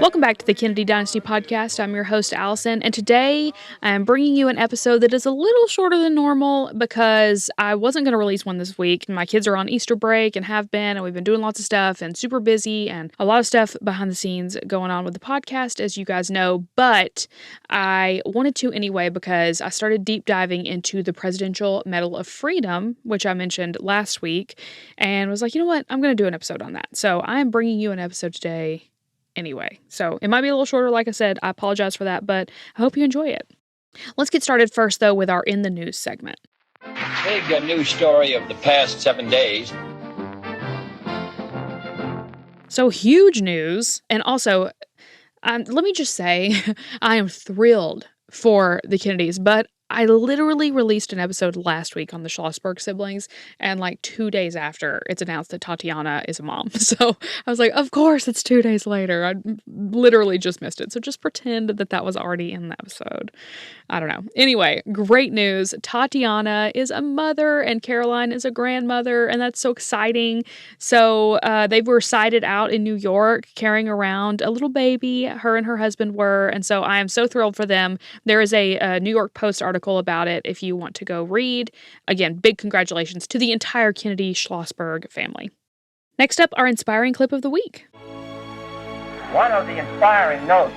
Welcome back to the Kennedy Dynasty podcast. I'm your host, Alyson, and today I'm bringing you an episode that is a little shorter than normal because I wasn't going to release one this week. My kids are on Easter break and have been, and we've been doing lots of stuff and super busy and a lot of stuff behind the scenes going on with the podcast, as you guys know, but I wanted to anyway because I started deep diving into the Presidential Medal of Freedom, which I mentioned last week, and was like, you know what, I'm going to do an episode on that. So I am bringing you an episode today anyway. So it might be a little shorter, like I said. I apologize for that, but I hope you enjoy it. Let's get started first, though, with our In the News segment. Big news story of the past 7 days. So huge news. And also, let me just say, I am thrilled for the Kennedys, but I literally released an episode last week on the Schlossberg siblings, and like 2 days after, it's announced that Tatiana is a mom. So I was like, of course, it's 2 days later. I literally just missed it. So just pretend that that was already in the episode. I don't know. Anyway, great news. Tatiana is a mother and Caroline is a grandmother, and that's so exciting. So they were sighted out in New York carrying around a little baby. Her and her husband were, and so I am so thrilled for them. There is a New York Post article about it if you want to go read. Again, big congratulations to the entire Kennedy Schlossberg family. Next up, our inspiring clip of the week. One of the inspiring notes.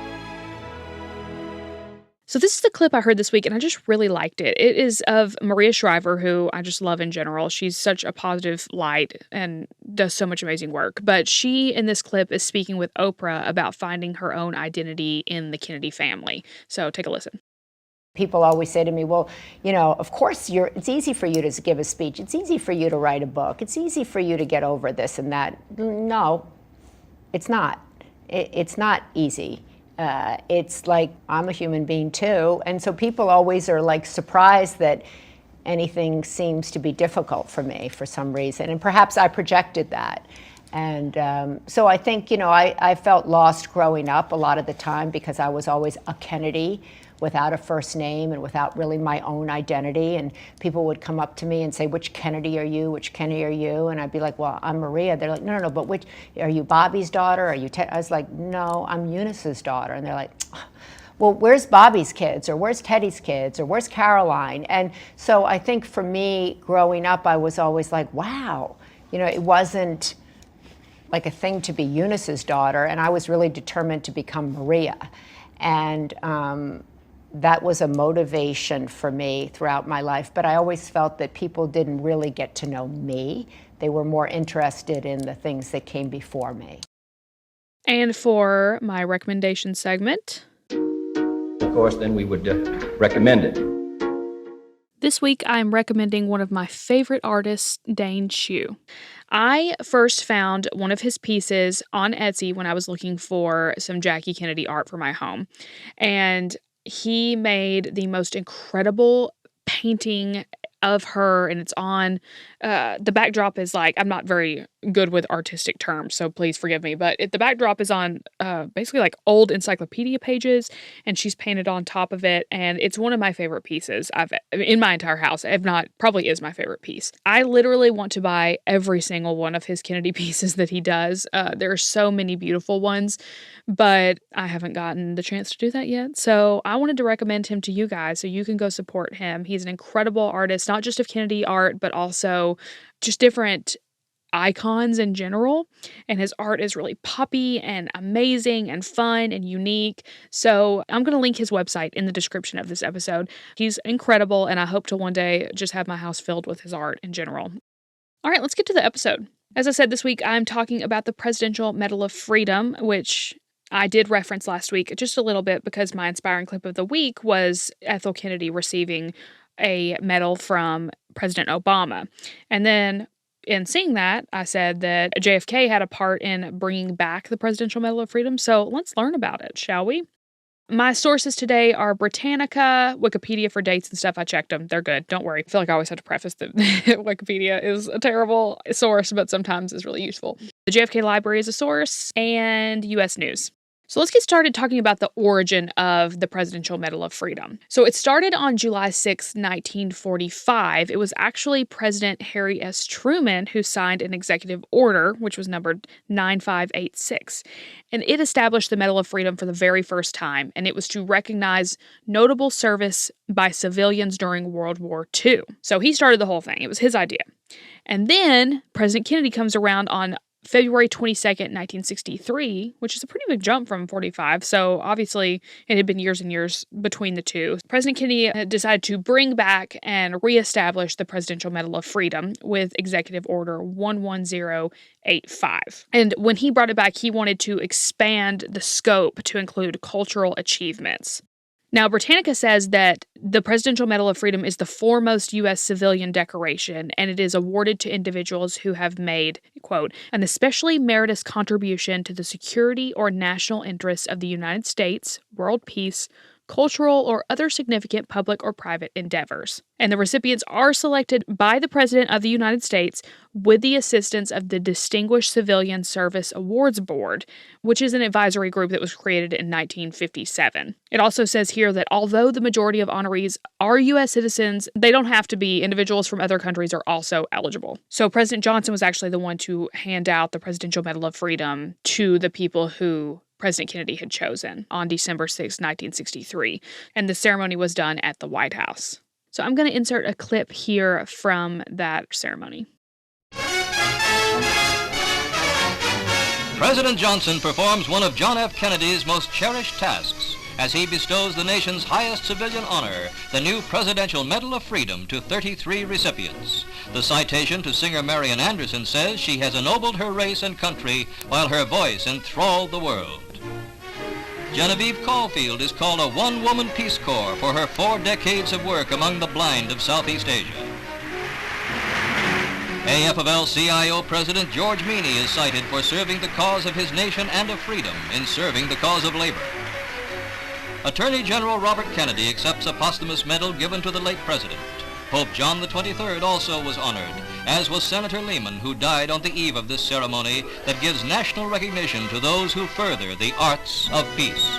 So this is the clip I heard this week, and I just really liked it. It is of Maria Shriver, who I just love in general. She's such a positive light and does so much amazing work. But she, in this clip, is speaking with Oprah about finding her own identity in the Kennedy family. So take a listen. People always say to me, well, you know, of course, it's easy for you to give a speech. It's easy for you to write a book. It's easy for you to get over this and that. No, it's not. It's not easy. It's like I'm a human being too. And so people always are like surprised that anything seems to be difficult for me for some reason. And perhaps I projected that. And so I think, you know, I felt lost growing up a lot of the time because I was always a Kennedy without a first name and without really my own identity. And people would come up to me and say, which Kennedy are you? Which Kennedy are you? And I'd be like, well, I'm Maria. They're like, no, but which, are you Bobby's daughter? Are you I was like, no, I'm Eunice's daughter. And they're like, well, where's Bobby's kids? Or where's Teddy's kids? Or where's Caroline? And so I think for me, growing up, I was always like, wow, you know, it wasn't like a thing to be Eunice's daughter. And I was really determined to become Maria. And that was a motivation for me throughout my life. But I always felt that people didn't really get to know me. They were more interested in the things that came before me. And for my recommendation segment, Of course, then we would recommend it. this week I'm recommending one of my favorite artists, Dane Chu. I first found one of his pieces on Etsy when I was looking for some Jackie Kennedy art for my home. And he made the most incredible painting of her, and it's on, the backdrop is like, I'm not very good with artistic terms, so please forgive me, but the backdrop is on basically like old encyclopedia pages, and she's painted on top of it, and it's one of my favorite pieces in my entire house. If not, probably is my favorite piece. I literally want to buy every single one of his Kennedy pieces that he does. There are so many beautiful ones, but I haven't gotten the chance to do that yet, so I wanted to recommend him to you guys so you can go support him. He's an incredible artist, not just of Kennedy art, but also just different icons in general, and his art is really poppy and amazing and fun and unique. So I'm going to link his website in the description of this episode. He's incredible, and I hope to one day just have my house filled with his art in general. All right, let's get to the episode. As I said, this week I'm talking about the Presidential Medal of Freedom, which I did reference last week just a little bit because my inspiring clip of the week was Ethel Kennedy receiving a medal from President Obama. And then in seeing that, I said that JFK had a part in bringing back the Presidential Medal of Freedom. So let's learn about it, shall we? My sources today are Britannica, Wikipedia for dates and stuff. I checked them. They're good. Don't worry. I feel like I always have to preface that Wikipedia is a terrible source, but sometimes is really useful. The JFK Library is a source, and U.S. News. So let's get started talking about the origin of the Presidential Medal of Freedom. So it started on July 6, 1945. It was actually President Harry S. Truman who signed an executive order, which was numbered 9586. And it established the Medal of Freedom for the very first time, and it was to recognize notable service by civilians during World War II. So he started the whole thing. It was his idea. And then President Kennedy comes around on February 22nd, 1963, which is a pretty big jump from 45. So obviously it had been years and years between the two. President Kennedy decided to bring back and reestablish the Presidential Medal of Freedom with Executive Order 11085. And when he brought it back, he wanted to expand the scope to include cultural achievements. Now, Britannica says that the Presidential Medal of Freedom is the foremost U.S. civilian decoration, and it is awarded to individuals who have made, quote, an especially meritorious contribution to the security or national interests of the United States, world peace, cultural, or other significant public or private endeavors. And the recipients are selected by the President of the United States with the assistance of the Distinguished Civilian Service Awards Board, which is an advisory group that was created in 1957. It also says here that although the majority of honorees are U.S. citizens, they don't have to be. Individuals from other countries are also eligible. So President Johnson was actually the one to hand out the Presidential Medal of Freedom to the people who President Kennedy had chosen on December 6, 1963, and the ceremony was done at the White House. So I'm going to insert a clip here from that ceremony. President Johnson performs one of John F. Kennedy's most cherished tasks as he bestows the nation's highest civilian honor, the new Presidential Medal of Freedom, to 33 recipients. The citation to singer Marian Anderson says she has ennobled her race and country while her voice enthralled the world. Genevieve Caulfield is called a one-woman Peace Corps for her 4 decades of work among the blind of Southeast Asia. AFL-CIO President George Meany is cited for serving the cause of his nation and of freedom in serving the cause of labor. Attorney General Robert Kennedy accepts a posthumous medal given to the late president. Pope John the 23rd also was honored, as was Senator Lehman, who died on the eve of this ceremony that gives national recognition to those who further the arts of peace.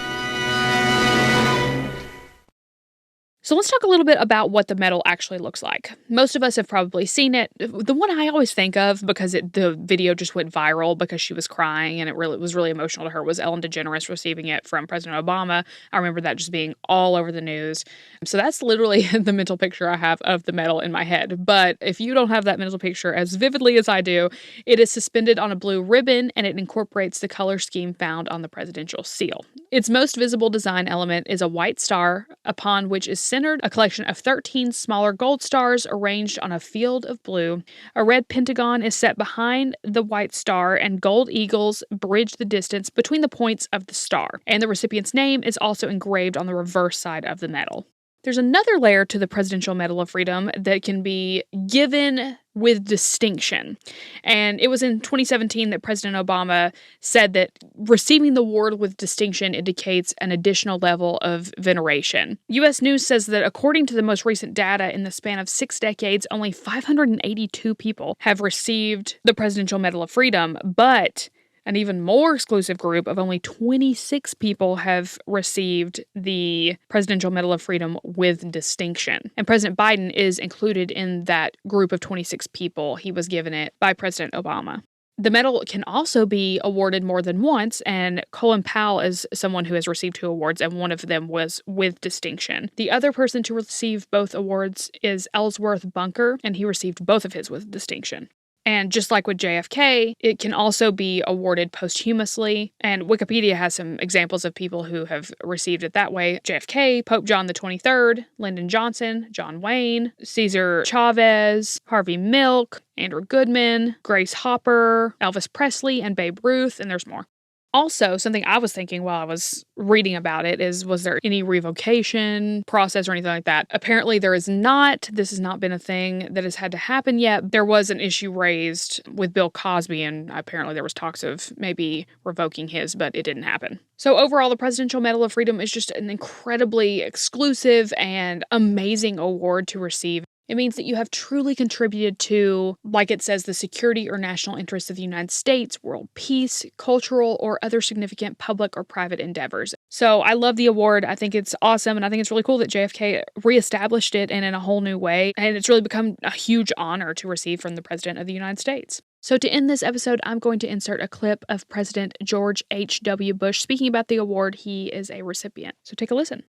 So let's talk a little bit about what the medal actually looks like. Most of us have probably seen it. The one I always think of, because the video just went viral because she was crying and it was really emotional to her, was Ellen DeGeneres receiving it from President Obama. I remember that just being all over the news. So that's literally the mental picture I have of the medal in my head. But if you don't have that mental picture as vividly as I do, it is suspended on a blue ribbon and it incorporates the color scheme found on the presidential seal. Its most visible design element is a white star, upon which is centered a collection of 13 smaller gold stars arranged on a field of blue. A red pentagon is set behind the white star, and gold eagles bridge the distance between the points of the star. And the recipient's name is also engraved on the reverse side of the medal. There's another layer to the Presidential Medal of Freedom that can be given with distinction. And it was in 2017 that President Obama said that receiving the award with distinction indicates an additional level of veneration. U.S. News says that according to the most recent data, in the span of 6 decades, only 582 people have received the Presidential Medal of Freedom, but an even more exclusive group of only 26 people have received the Presidential Medal of Freedom with distinction. And President Biden is included in that group of 26 people. He was given it by President Obama. The medal can also be awarded more than once, and Colin Powell is someone who has received 2 awards, and one of them was with distinction. The other person to receive both awards is Ellsworth Bunker, and he received both of his with distinction. And just like with JFK, it can also be awarded posthumously. And Wikipedia has some examples of people who have received it that way. JFK, Pope John the 23rd, Lyndon Johnson, John Wayne, Cesar Chavez, Harvey Milk, Andrew Goodman, Grace Hopper, Elvis Presley, and Babe Ruth, and there's more. Also, something I was thinking while I was reading about it is, was there any revocation process or anything like that? Apparently there is not. This has not been a thing that has had to happen yet. There was an issue raised with Bill Cosby, and apparently there was talks of maybe revoking his, but it didn't happen. So overall, the Presidential Medal of Freedom is just an incredibly exclusive and amazing award to receive. It means that you have truly contributed to, like it says, the security or national interests of the United States, world peace, cultural, or other significant public or private endeavors. So I love the award. I think it's awesome, and I think it's really cool that JFK reestablished it and in a whole new way, and it's really become a huge honor to receive from the President of the United States. So to end this episode, I'm going to insert a clip of President George H.W. Bush speaking about the award he is a recipient. So take a listen.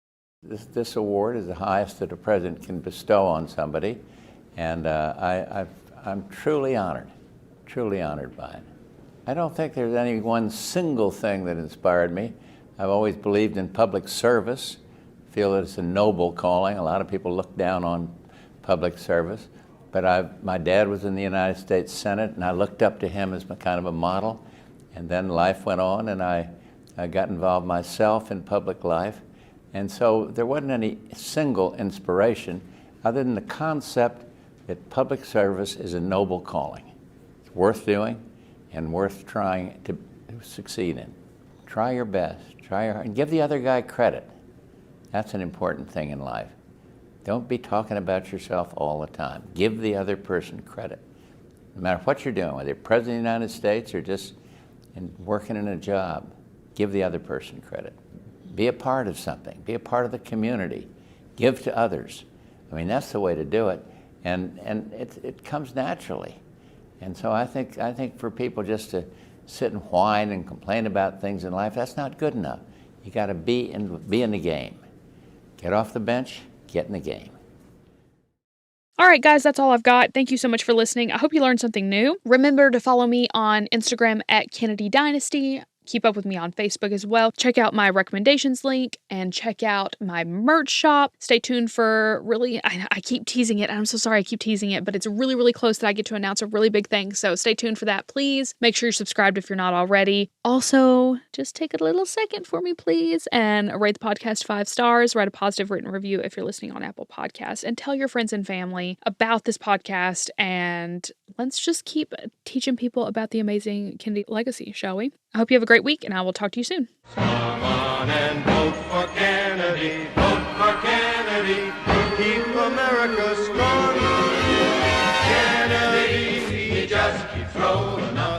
This award is the highest that a president can bestow on somebody, and I'm truly honored by it. I don't think there's any one single thing that inspired me. I've always believed in public service, feel that it's a noble calling. A lot of people look down on public service, but my dad was in the United States Senate, and I looked up to him as kind of a model, and then life went on, and I got involved myself in public life. And so there wasn't any single inspiration other than the concept that public service is a noble calling. It's worth doing and worth trying to succeed in. Try your best, and give the other guy credit. That's an important thing in life. Don't be talking about yourself all the time. Give the other person credit. No matter what you're doing, whether you're President of the United States or just working in a job, give the other person credit. Be a part of something. Be a part of the community. Give to others. I mean, that's the way to do it, and it comes naturally. And so I think for people just to sit and whine and complain about things in life, that's not good enough. You got to be in the game. Get off the bench. Get in the game. All right, guys, that's all I've got. Thank you so much for listening. I hope you learned something new. Remember to follow me on Instagram at Kennedy Dynasty. Keep up with me on Facebook as well. Check out my recommendations link and check out my merch shop. Stay tuned for I keep teasing it. I'm so sorry I keep teasing it, but it's really, really close that I get to announce a really big thing. So stay tuned for that, please. Make sure you're subscribed if you're not already. Also, just take a little second for me, please, and rate the podcast 5 stars. Write a positive written review if you're listening on Apple Podcasts, and tell your friends and family about this podcast. And let's just keep teaching people about the amazing Kennedy legacy, shall we? I hope you have a great week, and I will talk to you soon. Come on and vote for Kennedy, vote for Kennedy, keep America strong. Kennedy, he just keeps rolling on.